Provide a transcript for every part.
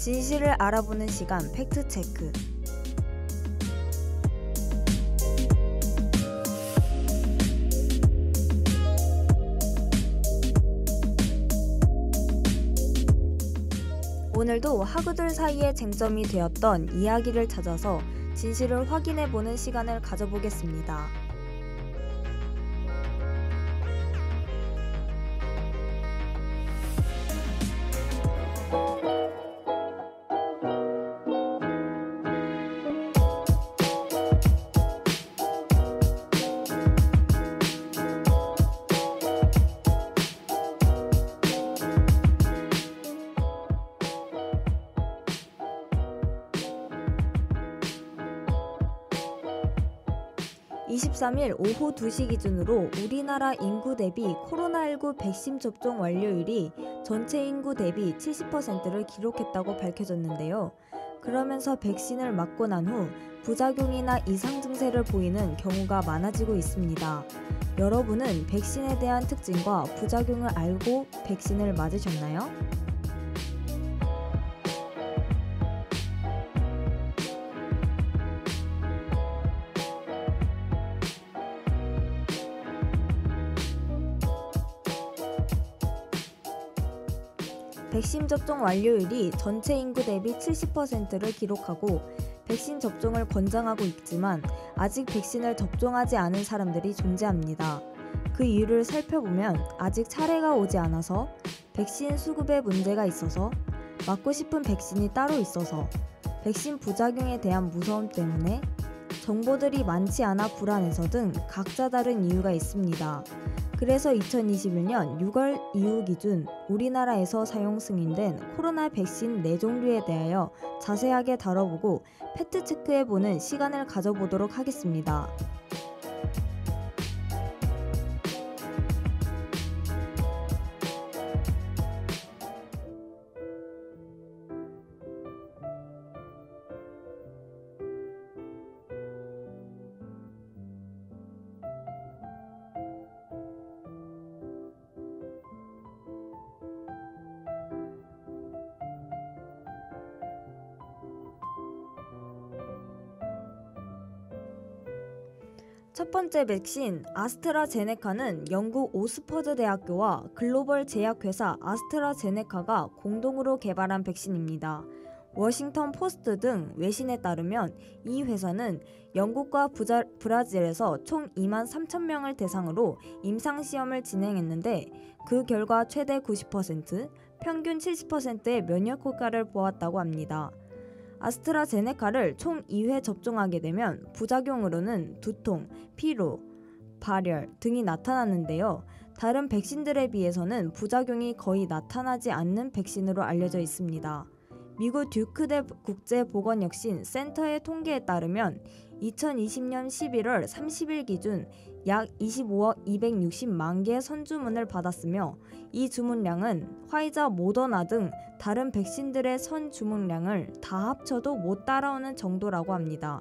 진실을 알아보는 시간 팩트체크. 오늘도 학우들 사이에 쟁점이 되었던 이야기를 찾아서 진실을 확인해보는 시간을 가져보겠습니다. (23일) 오후 2시 기준으로 우리나라 인구 대비 코로나19 백신 접종 완료율이 전체 인구 대비 70%를 기록했다고 밝혀졌는데요. 그러면서 백신을 맞고 난 후 부작용이나 이상 증세를 보이는 경우가 많아지고 있습니다. 여러분은 백신에 대한 특징과 부작용을 알고 백신을 맞으셨나요? 백신 접종 완료율이 전체 인구 대비 70%를 기록하고 백신 접종을 권장하고 있지만 아직 백신을 접종하지 않은 사람들이 존재합니다. 그 이유를 살펴보면 아직 차례가 오지 않아서, 백신 수급에 문제가 있어서, 맞고 싶은 백신이 따로 있어서, 백신 부작용에 대한 무서움 때문에, 정보들이 많지 않아 불안해서 등 각자 다른 이유가 있습니다. 그래서 2021년 6월 이후 기준 우리나라에서 사용 승인된 코로나 백신 4종류에 대하여 자세하게 다뤄보고 팩트체크해보는 시간을 가져보도록 하겠습니다. 첫 번째 백신 아스트라제네카는 영국 오스퍼드 대학교와 글로벌 제약회사 아스트라제네카가 공동으로 개발한 백신입니다. 워싱턴 포스트 등 외신에 따르면 이 회사는 영국과 브라질에서 총 2만 3천 명을 대상으로 임상시험을 진행했는데 그 결과 최대 90%, 평균 70%의 면역 효과를 보았다고 합니다. 아스트라제네카를 총 2회 접종하게 되면 부작용으로는 두통, 피로, 발열 등이 나타나는데요. 다른 백신들에 비해서는 부작용이 거의 나타나지 않는 백신으로 알려져 있습니다. 미국 듀크대 국제보건혁신 센터의 통계에 따르면 2020년 11월 30일 기준 약 25억 260만 개의 선주문을 받았으며 이 주문량은 화이자, 모더나 등 다른 백신들의 선주문량을 다 합쳐도 못 따라오는 정도라고 합니다.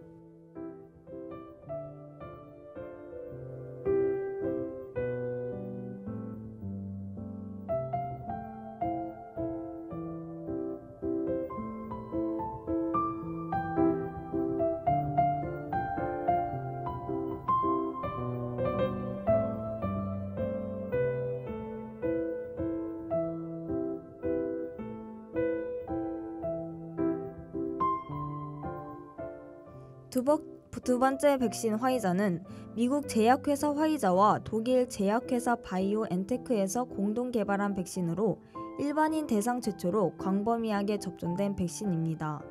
두 번째 백신 화이자는 미국 제약회사 화이자와 독일 제약회사 바이오엔테크에서 공동 개발한 백신으로 일반인 대상 최초로 광범위하게 접종된 백신입니다.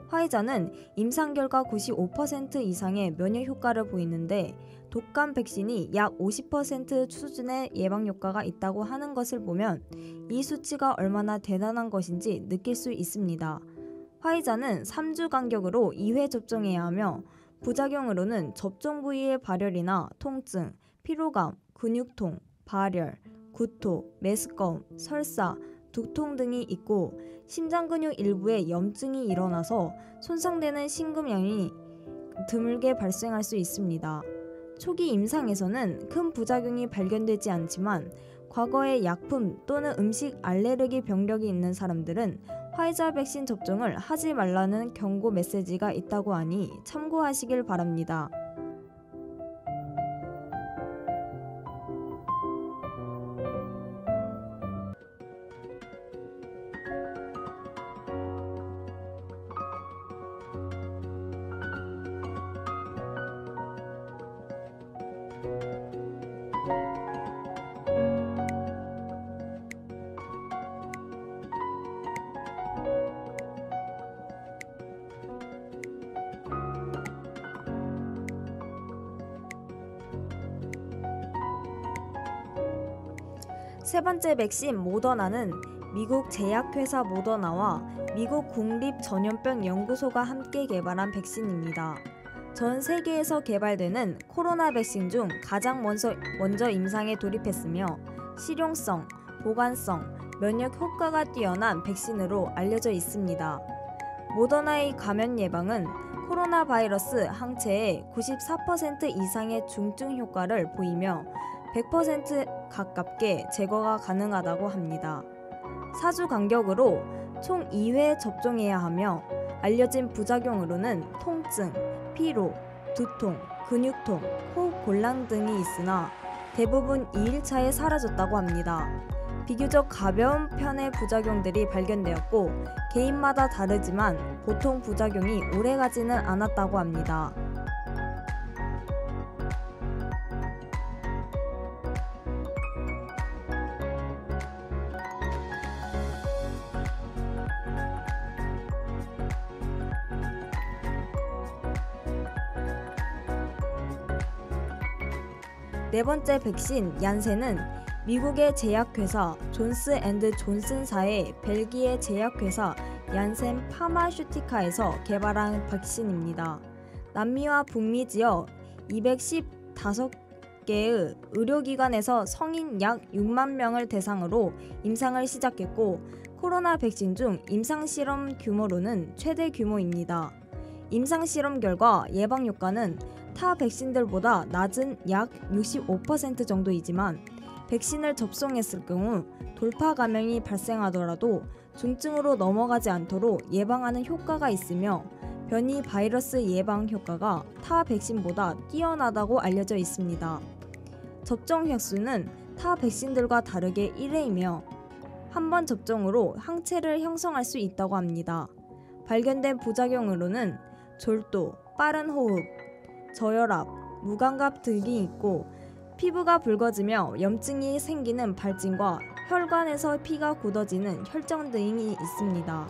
화이자는 임상 결과 95% 이상의 면역 효과를 보이는데 독감 백신이 약 50% 수준의 예방 효과가 있다고 하는 것을 보면 이 수치가 얼마나 대단한 것인지 느낄 수 있습니다. 화이자는 3주 간격으로 2회 접종해야 하며 부작용으로는 접종 부위의 발열이나 통증, 피로감, 근육통, 발열, 구토, 메스꺼움, 설사, 두통 등이 있고 심장근육 일부에 염증이 일어나서 손상되는 심근염이 드물게 발생할 수 있습니다. 초기 임상에서는 큰 부작용이 발견되지 않지만 과거에 약품 또는 음식 알레르기 병력이 있는 사람들은 화이자 백신 접종을 하지 말라는 경고 메시지가 있다고 하니 참고하시길 바랍니다. 세 번째 백신 모더나는 미국 제약회사 모더나와 미국 국립전염병연구소가 함께 개발한 백신입니다. 전 세계에서 개발되는 코로나 백신 중 가장 먼저 임상에 돌입했으며 실용성, 보관성, 면역 효과가 뛰어난 백신으로 알려져 있습니다. 모더나의 감염 예방은 코로나 바이러스 항체의 94% 이상의 중증 효과를 보이며 100% 가깝게 제거가 가능하다고 합니다. 4주 간격으로 총 2회 접종해야 하며 알려진 부작용으로는 통증, 피로, 두통, 근육통, 호흡 곤란 등이 있으나 대부분 2일차에 사라졌다고 합니다. 비교적 가벼운 편의 부작용들이 발견되었고 개인마다 다르지만 보통 부작용이 오래가지는 않았다고 합니다. 네 번째 백신 얀센은 미국의 제약회사 존스앤존슨사의 벨기에 제약회사 얀센 파마슈티카에서 개발한 백신입니다. 남미와 북미 지역 215개의 의료기관에서 성인 약 6만 명을 대상으로 임상을 시작했고 코로나 백신 중 임상실험 규모로는 최대 규모입니다. 임상실험 결과 예방 효과는 타 백신들보다 낮은 약 65% 정도이지만 백신을 접종했을 경우 돌파 감염이 발생하더라도 중증으로 넘어가지 않도록 예방하는 효과가 있으며 변이 바이러스 예방 효과가 타 백신보다 뛰어나다고 알려져 있습니다. 접종 횟수는 타 백신들과 다르게 1회이며 한 번 접종으로 항체를 형성할 수 있다고 합니다. 발견된 부작용으로는 졸도, 빠른 호흡, 저혈압, 무감각 등이 있고 피부가 붉어지며 염증이 생기는 발진과 혈관에서 피가 굳어지는 혈정 등이 있습니다.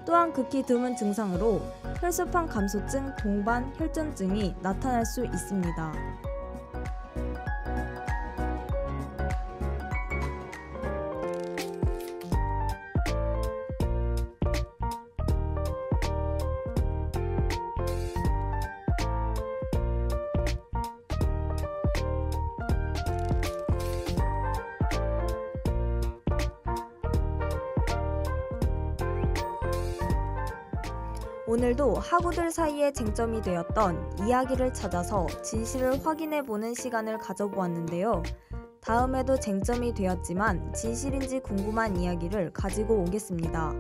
또한 극히 드문 증상으로 혈소판 감소증, 동반 혈전증이 나타날 수 있습니다. 오늘도 학우들 사이에 쟁점이 되었던 이야기를 찾아서 진실을 확인해보는 시간을 가져보았는데요. 다음에도 쟁점이 되었지만 진실인지 궁금한 이야기를 가지고 오겠습니다.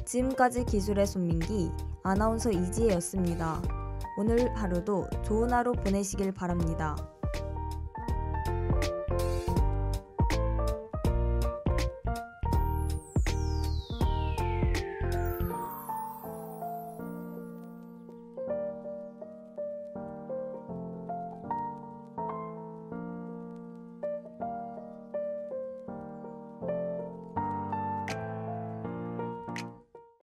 지금까지 기술의 손민기, 아나운서 이지혜였습니다. 오늘 하루도 좋은 하루 보내시길 바랍니다.